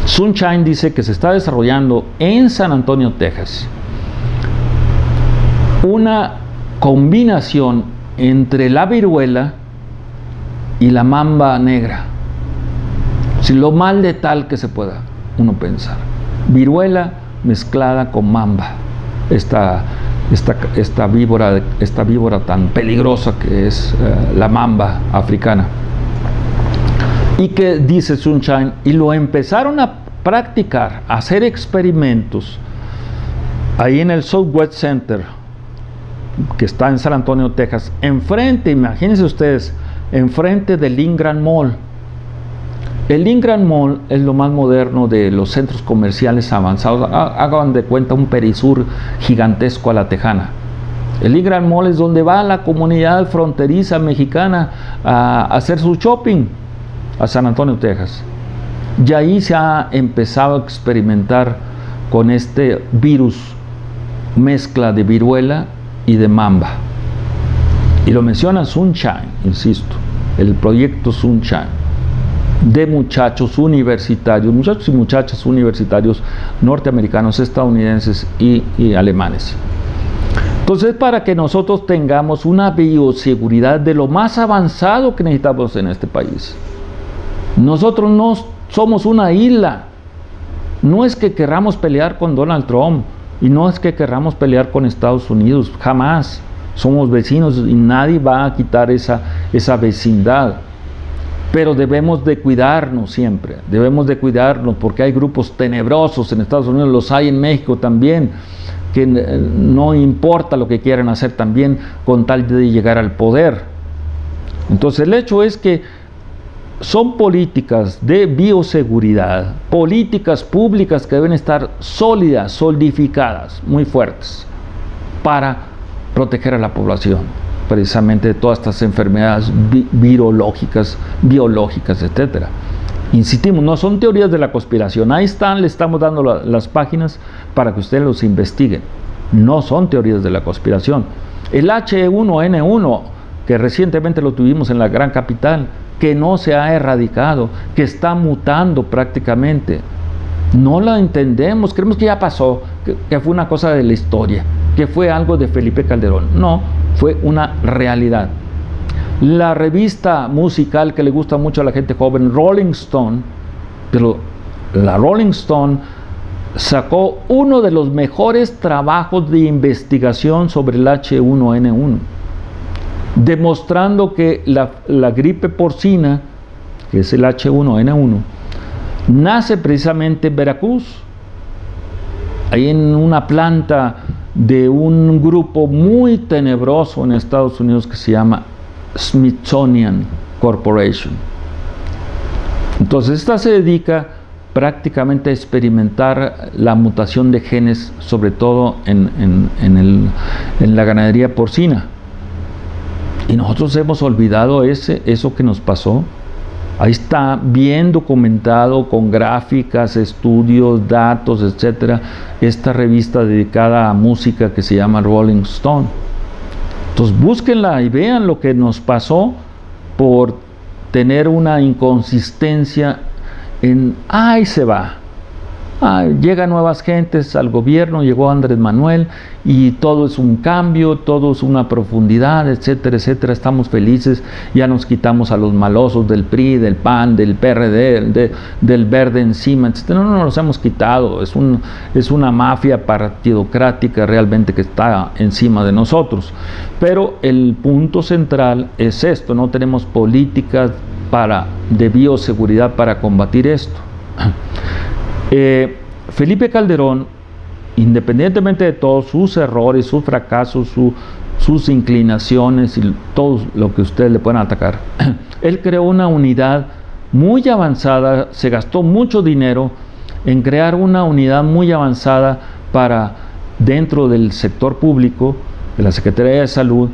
Sunshine dice que se está desarrollando en San Antonio, Texas, una combinación entre la viruela y la mamba negra. Si lo más letal que se pueda uno pensar. Viruela mezclada con mamba. Esta víbora tan peligrosa que es la mamba africana. Y que dice Sunshine, y lo empezaron a practicar, a hacer experimentos ahí en el Southwest Center, que está en San Antonio, Texas, enfrente, imagínense ustedes, enfrente del Ingram Mall. El Ingram Mall es lo más moderno de los centros comerciales avanzados. Hagan de cuenta un Perisur gigantesco a la tejana. El Ingram Mall es donde va la comunidad fronteriza mexicana a hacer su shopping, a San Antonio, Texas. Y ahí se ha empezado a experimentar con este virus, mezcla de viruela y de mamba. Y lo menciona Sunshine, insisto, el proyecto Sunshine, de muchachos universitarios, muchachos y muchachas universitarios norteamericanos, estadounidenses y alemanes. Entonces, para que nosotros tengamos una bioseguridad de lo más avanzado que necesitamos en este país. Nosotros no somos una isla. No es que querramos pelear con Donald Trump y no es que querramos pelear con Estados Unidos, jamás. Somos vecinos y nadie va a quitar esa vecindad. Pero debemos de cuidarnos siempre, debemos de cuidarnos porque hay grupos tenebrosos en Estados Unidos, los hay en México también, que no importa lo que quieran hacer también con tal de llegar al poder. Entonces el hecho es que son políticas de bioseguridad, políticas públicas que deben estar sólidas, solidificadas, muy fuertes, para proteger a la población, precisamente de todas estas enfermedades virológicas, biológicas, etc. Insistimos, no son teorías de la conspiración, ahí están, le estamos dando las páginas para que ustedes los investiguen. No son teorías de la conspiración. El H1N1, que recientemente lo tuvimos en la gran capital, que no se ha erradicado, que está mutando prácticamente. No la entendemos, creemos que ya pasó, que fue una cosa de la historia, que fue algo de Felipe Calderón. No, fue una realidad. La revista musical que le gusta mucho a la gente joven, Rolling Stone, pero la Rolling Stone sacó uno de los mejores trabajos de investigación sobre el H1N1, demostrando que la gripe porcina, que es el H1N1, nace precisamente en Veracruz, ahí en una planta de un grupo muy tenebroso en Estados Unidos que se llama Smithsonian Corporation. Entonces esta se dedica prácticamente a experimentar la mutación de genes, sobre todo en la ganadería porcina. Y nosotros hemos olvidado eso que nos pasó. Ahí está bien documentado con gráficas, estudios, datos, etcétera, esta revista dedicada a música que se llama Rolling Stone. Entonces búsquenla y vean lo que nos pasó por tener una inconsistencia en ¡ay, se va! Llegan nuevas gentes al gobierno, llegó Andrés Manuel y todo es un cambio, todo es una profundidad, etcétera, etcétera. Estamos felices, ya nos quitamos a los malosos del PRI, del PAN, del PRD, del Verde encima, etcétera. No nos los hemos quitado, es una mafia partidocrática realmente que está encima de nosotros. Pero el punto central es esto: no tenemos políticas de bioseguridad para combatir esto. Felipe Calderón, independientemente de todos sus errores, sus fracasos, sus inclinaciones y todo lo que ustedes le puedan atacar, él creó una unidad muy avanzada, se gastó mucho dinero en crear una unidad muy avanzada para dentro del sector público, de la Secretaría de Salud,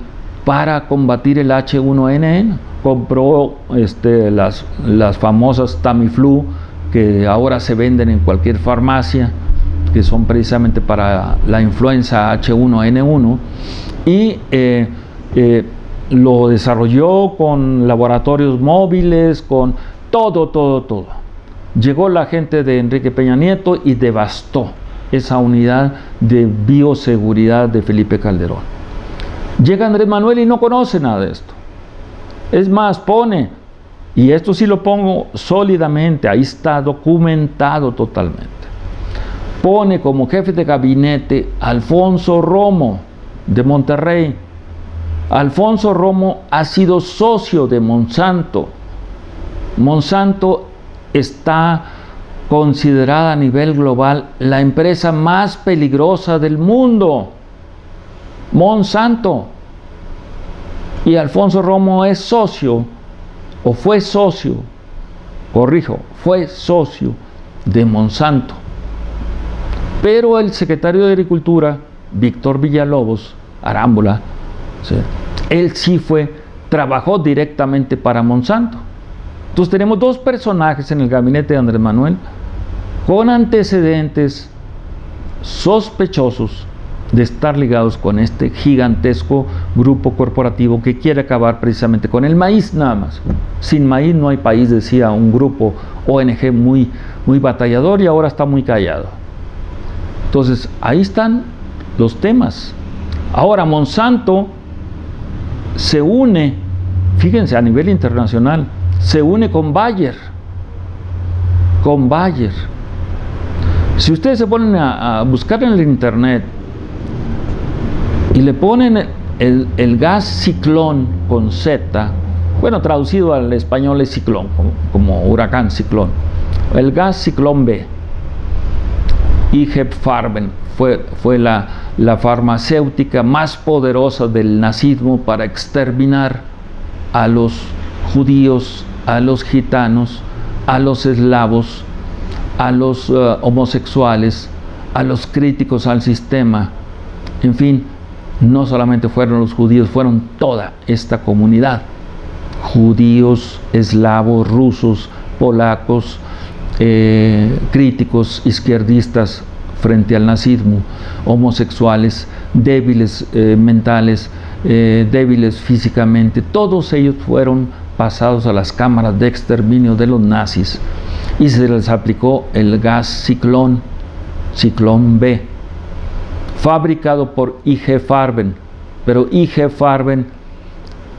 para combatir el H1N1. Compró las famosas Tamiflu, que ahora se venden en cualquier farmacia, que son precisamente para la influenza H1N1, y lo desarrolló con laboratorios móviles, con todo. Llegó la gente de Enrique Peña Nieto y devastó esa unidad de bioseguridad de Felipe Calderón. Llega Andrés Manuel y no conoce nada de esto. Es más, pone, y esto sí lo pongo sólidamente, ahí está documentado totalmente, pone como jefe de gabinete Alfonso Romo de Monterrey. Alfonso Romo ha sido socio de Monsanto. Monsanto está considerada a nivel global la empresa más peligrosa del mundo. Monsanto. Y Alfonso Romo es socio, o fue socio, fue socio de Monsanto. Pero el secretario de Agricultura, Víctor Villalobos Arámbula, ¿sí?, él sí trabajó directamente para Monsanto. Entonces tenemos dos personajes en el gabinete de Andrés Manuel con antecedentes sospechosos de estar ligados con este gigantesco grupo corporativo que quiere acabar precisamente con el maíz nada más. Sin maíz no hay país, decía un grupo ONG muy batallador, y ahora está muy callado. Entonces ahí están los temas. Ahora Monsanto se une, fíjense, a nivel internacional, se une con Bayer. Si ustedes se ponen a buscar en el internet y le ponen el gas ciclón con Z, bueno, traducido al español es ciclón, como huracán ciclón, el gas ciclón B. IG Farben fue la farmacéutica más poderosa del nazismo para exterminar a los judíos, a los gitanos, a los eslavos, a los homosexuales, a los críticos al sistema. En fin, no solamente fueron los judíos, fueron toda esta comunidad: judíos, eslavos, rusos, polacos, críticos, izquierdistas frente al nazismo, homosexuales, débiles mentales, débiles físicamente. Todos ellos fueron pasados a las cámaras de exterminio de los nazis y se les aplicó el gas ciclón B, fabricado por IG Farben. Pero IG Farben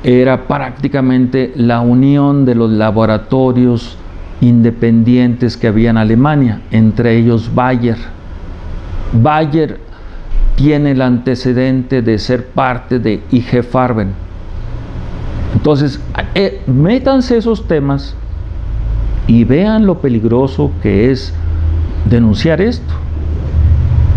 era prácticamente la unión de los laboratorios independientes que había en Alemania, entre ellos Bayer. Bayer tiene el antecedente de ser parte de IG Farben. Entonces, métanse esos temas y vean lo peligroso que es denunciar esto.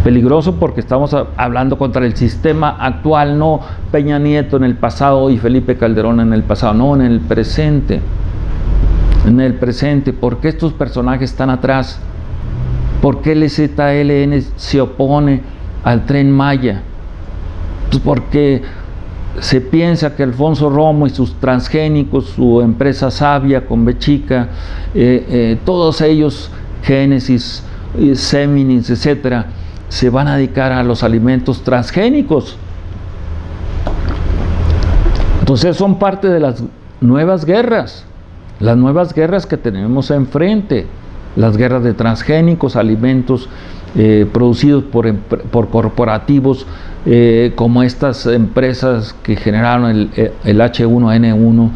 Peligroso porque estamos hablando contra el sistema actual, no Peña Nieto en el pasado y Felipe Calderón en el pasado, no, en el presente. En el presente, ¿por qué estos personajes están atrás? ¿Por qué el ZLN se opone al Tren Maya? Pues porque se piensa que Alfonso Romo y sus transgénicos, su empresa Sabia con B chica, todos ellos, Génesis, Seminis, etcétera, se van a dedicar a los alimentos transgénicos. Entonces son parte de las nuevas guerras que tenemos enfrente, las guerras de transgénicos, alimentos producidos por corporativos como estas empresas que generaron el H1N1,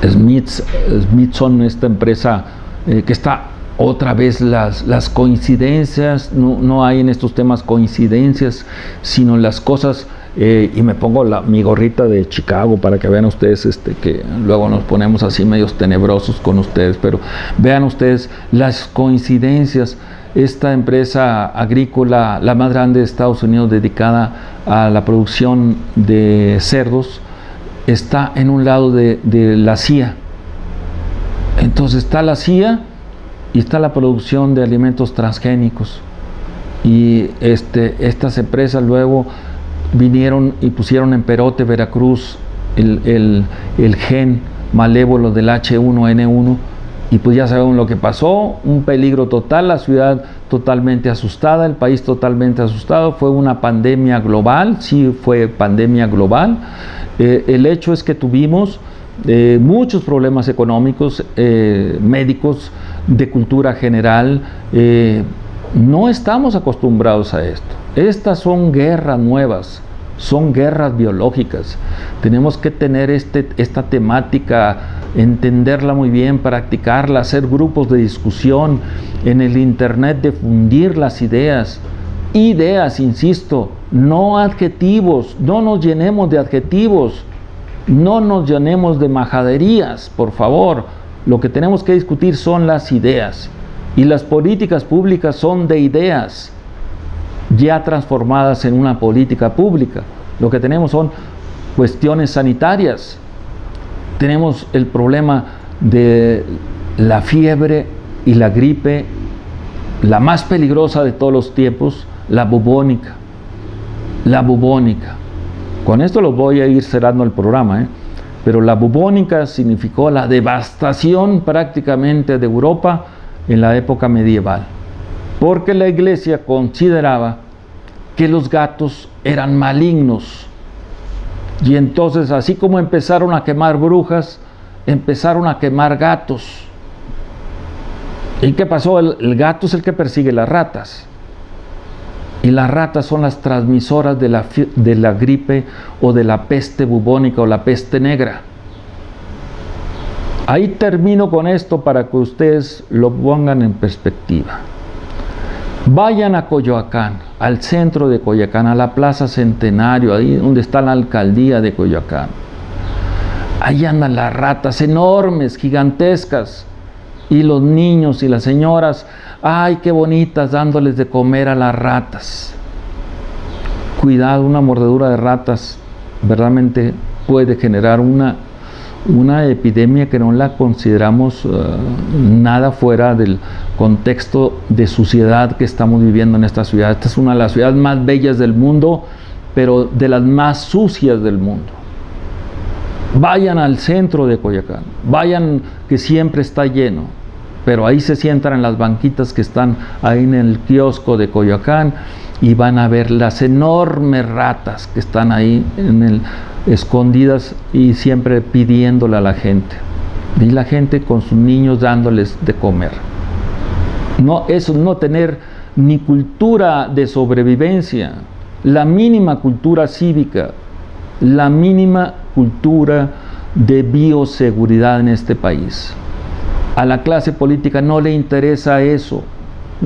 Smithson, esta empresa que está otra vez las coincidencias, no hay en estos temas coincidencias, sino las cosas, y me pongo mi gorrita de Chicago para que vean ustedes que luego nos ponemos así medios tenebrosos con ustedes, pero vean ustedes las coincidencias. Esta empresa agrícola, la más grande de Estados Unidos, dedicada a la producción de cerdos, está en un lado de la CIA. Entonces está la CIA y está la producción de alimentos transgénicos, y estas empresas luego vinieron y pusieron en Perote, Veracruz, el gen malévolo del H1N1, y pues ya saben lo que pasó, un peligro total, la ciudad totalmente asustada, el país totalmente asustado, fue una pandemia global, sí fue pandemia global. El hecho es que tuvimos muchos problemas económicos, médicos, de cultura general. No estamos acostumbrados a esto. Estas son guerras nuevas, son guerras biológicas. Tenemos que tener esta temática, entenderla muy bien, practicarla, hacer grupos de discusión en el internet, difundir las ideas, insisto, no adjetivos, no nos llenemos de adjetivos, no nos llenemos de majaderías, por favor. Lo que tenemos que discutir son las ideas, y las políticas públicas son de ideas ya transformadas en una política pública. Lo que tenemos son cuestiones sanitarias. Tenemos el problema de la fiebre y la gripe, la más peligrosa de todos los tiempos, la bubónica. La bubónica. Con esto los voy a ir cerrando el programa, pero la bubónica significó la devastación prácticamente de Europa en la época medieval, porque la iglesia consideraba que los gatos eran malignos, y entonces, así como empezaron a quemar brujas, empezaron a quemar gatos. ¿Y qué pasó? El gato es el que persigue las ratas, y las ratas son las transmisoras de la gripe o de la peste bubónica o la peste negra. Ahí termino con esto para que ustedes lo pongan en perspectiva. Vayan a Coyoacán, al centro de Coyoacán, a la Plaza Centenario, ahí donde está la alcaldía de Coyoacán. Ahí andan las ratas enormes, gigantescas, y los niños y las señoras, ¡ay, qué bonitas!, dándoles de comer a las ratas. Cuidado, una mordedura de ratas verdaderamente puede generar una epidemia que no la consideramos nada fuera del contexto de suciedad que estamos viviendo en esta ciudad. Esta es una de las ciudades más bellas del mundo, pero de las más sucias del mundo. Vayan al centro de Coyoacán, vayan, que siempre está lleno, pero ahí se sientan en las banquitas que están ahí en el kiosco de Coyoacán y van a ver las enormes ratas que están ahí escondidas y siempre pidiéndole a la gente, y la gente con sus niños dándoles de comer. No, eso no tener ni cultura de sobrevivencia, la mínima cultura cívica, la mínima cultura de bioseguridad en este país. A la clase política no le interesa eso.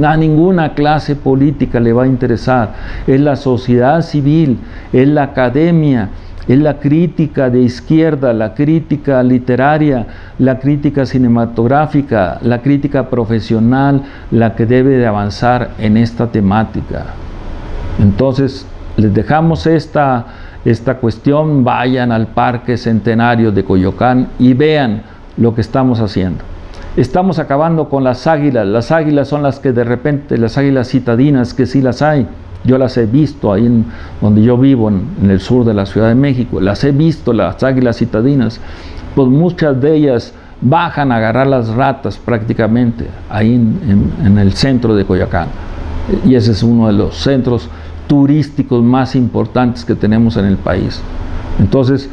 A ninguna clase política le va a interesar. Es la sociedad civil, es la academia, es la crítica de izquierda, la crítica literaria, la crítica cinematográfica, la crítica profesional, la que debe de avanzar en esta temática. Entonces, les dejamos esta cuestión. Vayan al Parque Centenario de Coyoacán y vean lo que estamos haciendo. Estamos acabando con las águilas. Las águilas son las que de repente, las águilas citadinas, que sí las hay. Yo las he visto ahí donde yo vivo, en el sur de la Ciudad de México. Las he visto, las águilas citadinas. Pues muchas de ellas bajan a agarrar las ratas prácticamente ahí en el centro de Coyoacán. Y ese es uno de los centros turísticos más importantes que tenemos en el país. Entonces,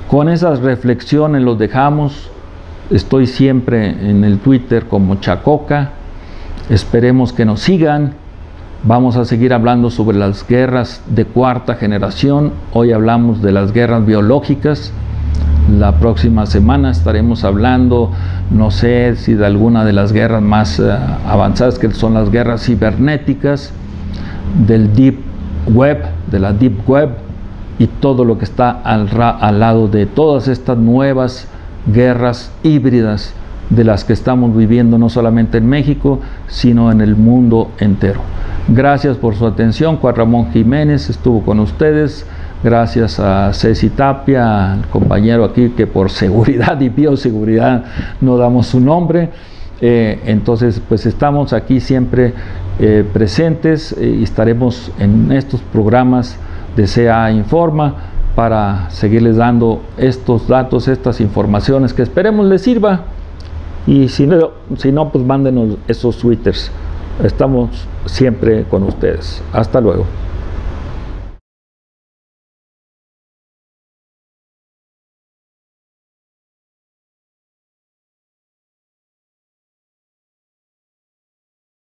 con esas reflexiones los dejamos. Estoy siempre en el Twitter como Chacoca. Esperemos que nos sigan. Vamos a seguir hablando sobre las guerras de cuarta generación. Hoy hablamos de las guerras biológicas. La próxima semana estaremos hablando, no sé si de alguna de las guerras más avanzadas, que son las guerras cibernéticas, del Deep Web, de la Deep Web, y todo lo que está al lado de todas estas nuevas guerras híbridas de las que estamos viviendo no solamente en México, sino en el mundo entero. Gracias por su atención. Juan Ramón Jiménez estuvo con ustedes. Gracias a Ceci Tapia, al compañero aquí que por seguridad y bioseguridad no damos su nombre. Entonces, pues estamos aquí siempre presentes y estaremos en estos programas de CA Informa para seguirles dando estos datos, estas informaciones que esperemos les sirva. Y si no, pues mándenos esos twitters. Estamos siempre con ustedes. Hasta luego.